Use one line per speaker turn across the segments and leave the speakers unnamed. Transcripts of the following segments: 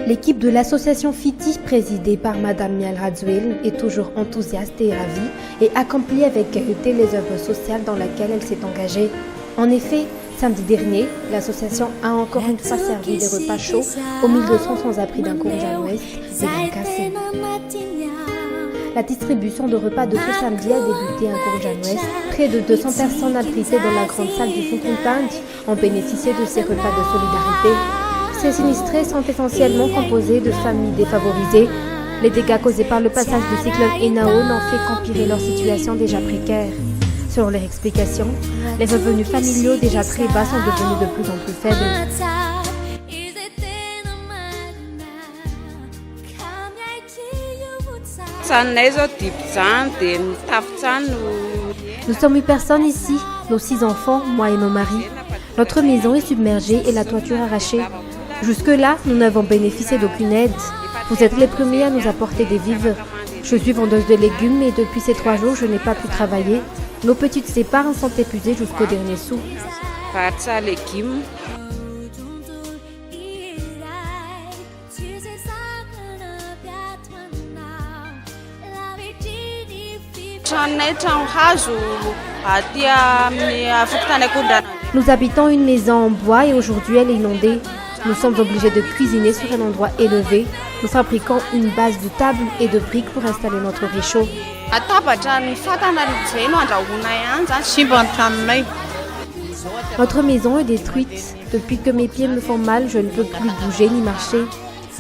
L'équipe de l'association FITI, présidée par Madame Mial Radzouel, est toujours enthousiaste et ravie et accomplit avec qualité les œuvres sociales dans lesquelles elle s'est engagée. En effet, samedi dernier, l'association a encore une fois servi des repas chauds aux 1200 sans-abri d'un Kourjan-Ouest et d'un Kassé. La distribution de repas de ce samedi a débuté à Kourjan-Ouest. Près de 200 personnes abritées dans la grande salle du Fonkontand ont bénéficié de ces repas de solidarité. Ces sinistrés sont essentiellement composés de familles défavorisées. Les dégâts causés par le passage du cyclone Enao n'ont fait qu'empirer leur situation déjà précaire. Selon leur explication, les revenus familiaux déjà très bas sont devenus de plus en plus faibles. Nous sommes 8 personnes ici, nos 6 enfants, moi et mon mari. Notre maison est submergée et la toiture arrachée. Jusque-là, nous n'avons bénéficié d'aucune aide. Vous êtes les premiers à nous apporter des vivres. Je suis vendeuse de légumes et depuis ces 3 jours, je n'ai pas pu travailler. Nos petites épargnes sont épuisées jusqu'au dernier sou. Nous habitons une maison en bois et aujourd'hui elle est inondée. Nous sommes obligés de cuisiner sur un endroit élevé. Nous fabriquons une base de table et de briques pour installer notre réchaud. Notre maison est détruite. Depuis que mes pieds me font mal, je ne peux plus bouger ni marcher.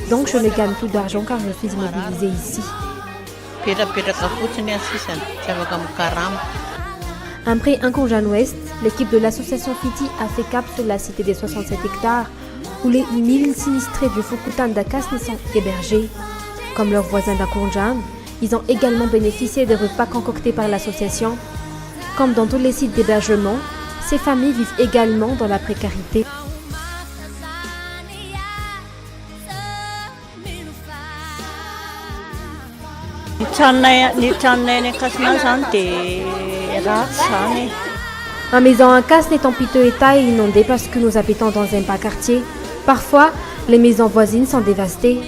Donc je ne gagne plus d'argent car je suis immobilisée ici. Après un Kourjan-Ouest, l'équipe de l'association FITI a fait cap sur la cité des 67 hectares où les 1000 sinistrés du Fonkontand d'Akassne sont hébergés. Comme leurs voisins d'Akourjan, ils ont également bénéficié des repas concoctés par l'association. Comme dans tous les sites d'hébergement, ces familles vivent également dans la précarité. Ma maison en Kassne est en piteux état et inondée parce que nous habitons dans un bas quartier. Parfois, les maisons voisines sont dévastées.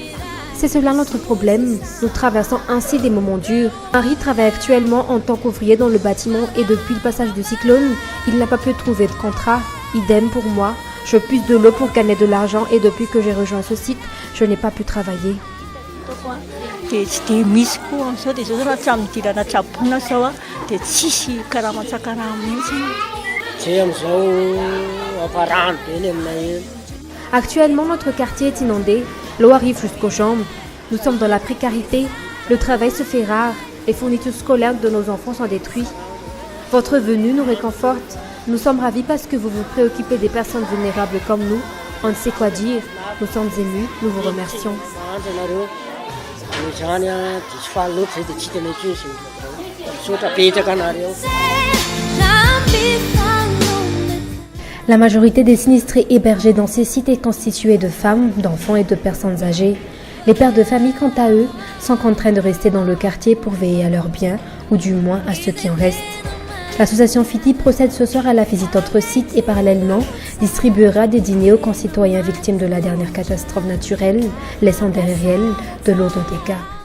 C'est cela notre problème. Nous traversons ainsi des moments durs. Henri travaille actuellement en tant qu'ouvrier dans le bâtiment et depuis le passage du cyclone, il n'a pas pu trouver de contrat. Idem pour moi. Je puise de l'eau pour gagner de l'argent et depuis que j'ai rejoint ce site, je n'ai pas pu travailler. Actuellement, notre quartier est inondé. L'eau arrive jusqu'aux jambes. Nous sommes dans la précarité. Le travail se fait rare. Les fournitures scolaires de nos enfants sont détruites. Votre venue nous réconforte. Nous sommes ravis parce que vous vous préoccupez des personnes vulnérables comme nous. On ne sait quoi dire. Nous sommes émus. Nous vous remercions. La majorité des sinistrés hébergés dans ces sites est constituée de femmes, d'enfants et de personnes âgées. Les pères de famille, quant à eux, sont contraints de rester dans le quartier pour veiller à leurs biens, ou du moins à ceux qui en restent. L'association FITI procède ce soir à la visite d'autres sites et parallèlement distribuera des dîners aux concitoyens victimes de la dernière catastrophe naturelle, laissant derrière elle de lourds dégâts.